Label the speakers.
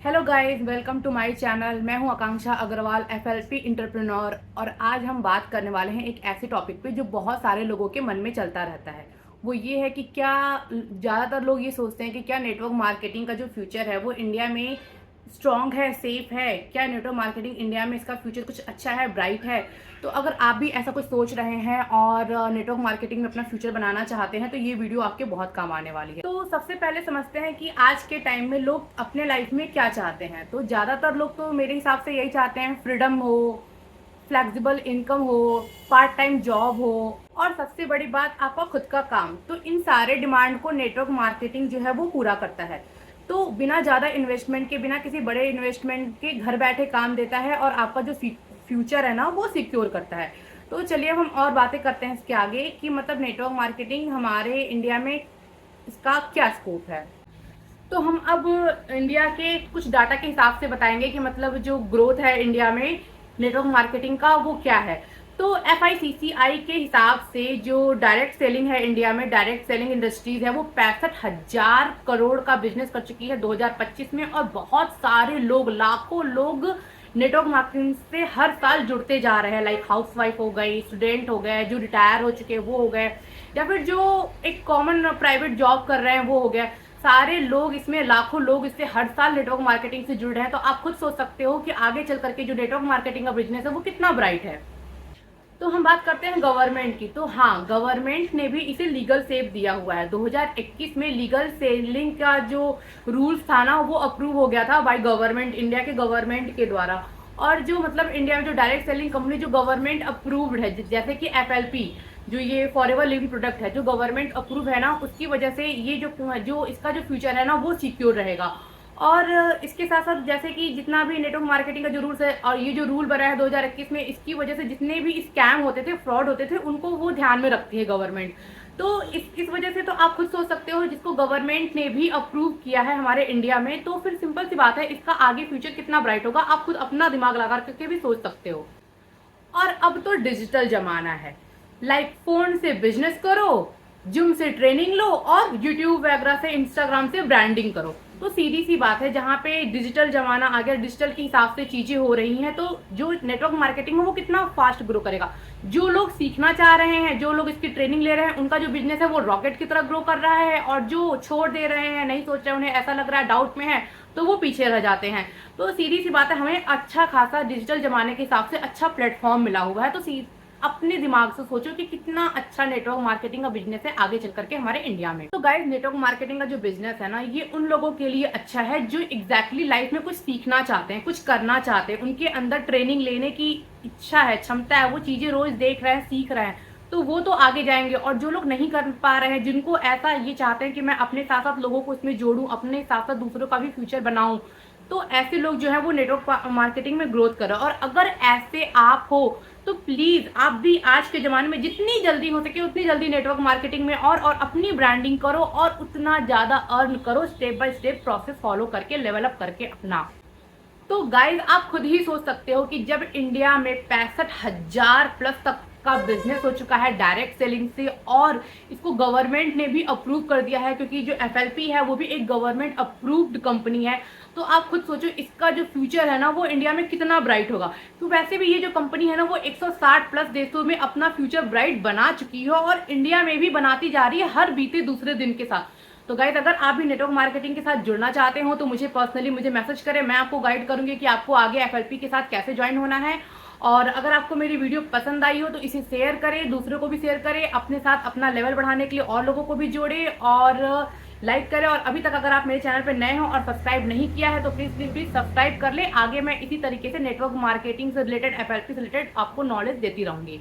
Speaker 1: Hello guys, welcome to my channel. मैं हूं आकांक्षा Agarwal, FLP entrepreneur. और आज हम बात करने वाले हैं एक ऐसे टॉपिक पे जो बहुत सारे लोगों के मन में चलता रहता है। वो ये है कि क्या ज़्यादातर लोग ये सोचते हैं कि क्या नेटवर्क मार्केटिंग का जो फ्यूचर है वो इंडिया में स्ट्रॉन्ग है, सेफ है। क्या नेटवर्क मार्केटिंग इंडिया में इसका फ्यूचर कुछ अच्छा है, ब्राइट है। तो अगर आप भी ऐसा कुछ सोच रहे हैं और नेटवर्क मार्केटिंग में अपना फ्यूचर बनाना चाहते हैं तो ये वीडियो आपके बहुत काम आने वाली है। तो सबसे पहले समझते हैं कि आज के टाइम में लोग अपने लाइफ में क्या चाहते हैं। तो ज़्यादातर लोग तो मेरे हिसाब से यही चाहते हैं, फ्रीडम हो, फ्लेक्सिबल इनकम हो, पार्ट टाइम जॉब हो, और सबसे बड़ी बात आपका खुद का काम। तो इन सारे डिमांड को नेटवर्क मार्केटिंग जो है वो पूरा करता है। तो बिना ज़्यादा इन्वेस्टमेंट के, बिना किसी बड़े इन्वेस्टमेंट के घर बैठे काम देता है और आपका जो फ्यूचर है ना वो सिक्योर करता है। तो चलिए हम और बातें करते हैं इसके आगे कि मतलब नेटवर्क मार्केटिंग हमारे इंडिया में इसका क्या स्कोप है। तो हम अब इंडिया के कुछ डाटा के हिसाब से बताएंगे कि मतलब जो ग्रोथ है इंडिया में नेटवर्क मार्केटिंग का वो क्या है। तो FICCI के हिसाब से जो डायरेक्ट सेलिंग है इंडिया में, डायरेक्ट सेलिंग इंडस्ट्रीज है, वो 65,000 करोड़ का बिजनेस कर चुकी है 2025 में। और बहुत सारे लोग, लाखों लोग नेटवर्क मार्केटिंग से हर साल जुड़ते जा रहे हैं। लाइक हाउसवाइफ हो गई, स्टूडेंट हो गए, जो रिटायर हो चुके वो हो गए, या फिर जो एक कॉमन प्राइवेट जॉब कर रहे हैं वो हो गया। सारे लोग इसमें, लाखों लोग इससे हर साल नेटवर्क मार्केटिंग से जुड़ रहे हैं। तो आप खुद सोच सकते हो कि आगे चल करके जो नेटवर्क मार्केटिंग का बिजनेस है वो कितना ब्राइट है। तो हम बात करते हैं गवर्नमेंट की। तो हाँ, गवर्नमेंट ने भी इसे लीगल सेफ दिया हुआ है। 2021 में लीगल सेलिंग का जो रूल्स था ना वो अप्रूव हो गया था बाय गवर्नमेंट, इंडिया के गवर्नमेंट के द्वारा। और जो मतलब इंडिया में जो डायरेक्ट सेलिंग कंपनी जो गवर्नमेंट अप्रूव्ड है, जैसे कि FLP, जो ये फॉरएवर लिविंग प्रोडक्ट है जो गवर्नमेंट अप्रूव है ना, उसकी वजह से ये जो इसका जो फ्यूचर है ना वो सिक्योर रहेगा। और इसके साथ साथ जैसे कि जितना भी नेटवर्क मार्केटिंग का जो रूल्स है और ये जो रूल बना है 2021 में, इसकी वजह से जितने भी स्कैम होते थे, फ्रॉड होते थे, उनको वो ध्यान में रखती है गवर्नमेंट। तो इस वजह से तो आप खुद सोच सकते हो, जिसको गवर्नमेंट ने भी अप्रूव किया है हमारे इंडिया में, तो फिर सिंपल सी बात है इसका आगे फ्यूचर कितना ब्राइट होगा आप खुद अपना दिमाग लगा करके भी सोच सकते हो। और अब तो डिजिटल जमाना है। लाइक फोन से बिजनेस करो, जिम से ट्रेनिंग लो, और यूट्यूब वगैरह से, इंस्टाग्राम से ब्रांडिंग करो। तो सीधी सी बात है, जहाँ पे डिजिटल जमाना आ गया, डिजिटल के हिसाब से चीजें हो रही हैं, तो जो नेटवर्क मार्केटिंग है वो कितना फास्ट ग्रो करेगा। जो लोग सीखना चाह रहे हैं, जो लोग इसकी ट्रेनिंग ले रहे हैं, उनका जो बिजनेस है वो रॉकेट की तरह ग्रो कर रहा है। और जो छोड़ दे रहे हैं, नहीं सोच रहे, उन्हें ऐसा लग रहा है, डाउट में है, तो वो पीछे रह जाते हैं। तो सीधी सी बात है, हमें अच्छा खासा डिजिटल जमाने के हिसाब से अच्छा प्लेटफॉर्म मिला हुआ है। तो अपने दिमाग से सोचो कि कितना अच्छा नेटवर्क मार्केटिंग का बिजनेस है आगे चल करके हमारे इंडिया में। तो गाइस, नेटवर्क मार्केटिंग का जो बिजनेस है ना, ये उन लोगों के लिए अच्छा है जो एग्जैक्टली लाइफ में कुछ सीखना चाहते हैं, कुछ करना चाहते हैं, उनके अंदर ट्रेनिंग लेने की इच्छा है, क्षमता है, वो चीजें रोज देख रहे हैं, सीख रहे हैं, तो वो तो आगे जाएंगे। और जो लोग नहीं कर पा रहे हैं, जिनको ऐसा ये चाहते हैं कि मैं अपने साथ साथ लोगों को इसमें जोड़ूं, अपने साथ साथ दूसरों का भी फ्यूचर बनाऊं, तो ऐसे लोग जो है वो नेटवर्क मार्केटिंग में ग्रोथ कर रहे हैं। और अगर ऐसे आप हो तो प्लीज आप भी आज के जमाने में जितनी जल्दी हो सके उतनी जल्दी नेटवर्क मार्केटिंग में और अपनी ब्रांडिंग करो, और उतना ज्यादा अर्न करो, step by step process follow करके, लेवल अप करके अपना। तो गाइज, आप खुद ही सोच सकते हो कि जब इंडिया में 65,000 प्लस तक का बिजनेस हो चुका है डायरेक्ट सेलिंग से, और इसको गवर्नमेंट ने भी अप्रूव कर दिया है, क्योंकि जो FLP है वो भी एक गवर्नमेंट अप्रूव्ड कंपनी है। तो आप खुद सोचो इसका जो फ्यूचर है ना वो इंडिया में कितना ब्राइट होगा। तो वैसे भी ये जो कंपनी है ना वो 160 प्लस देशों में अपना फ्यूचर ब्राइट बना चुकी है, और इंडिया में भी बनाती जा रही है हर बीते दूसरे दिन के साथ। तो गाइज, अगर आप भी नेटवर्क मार्केटिंग के साथ जुड़ना चाहते हो तो मुझे पर्सनली मैसेज करें। मैं आपको गाइड करूंगी कि आपको आगे FLP के साथ कैसे ज्वाइन होना है। और अगर आपको मेरी वीडियो पसंद आई हो तो इसे शेयर करें, दूसरों को भी शेयर करें, अपने साथ अपना लेवल बढ़ाने के लिए और लोगों को भी जोड़े, और लाइक करें। और अभी तक अगर आप मेरे चैनल पर नए हो और सब्सक्राइब नहीं किया है तो प्लीज सब्सक्राइब कर ले। आगे मैं इसी तरीके से नेटवर्क मार्केटिंग से रिलेटेड, FLP से रिलेटेड आपको नॉलेज देती रहूंगी।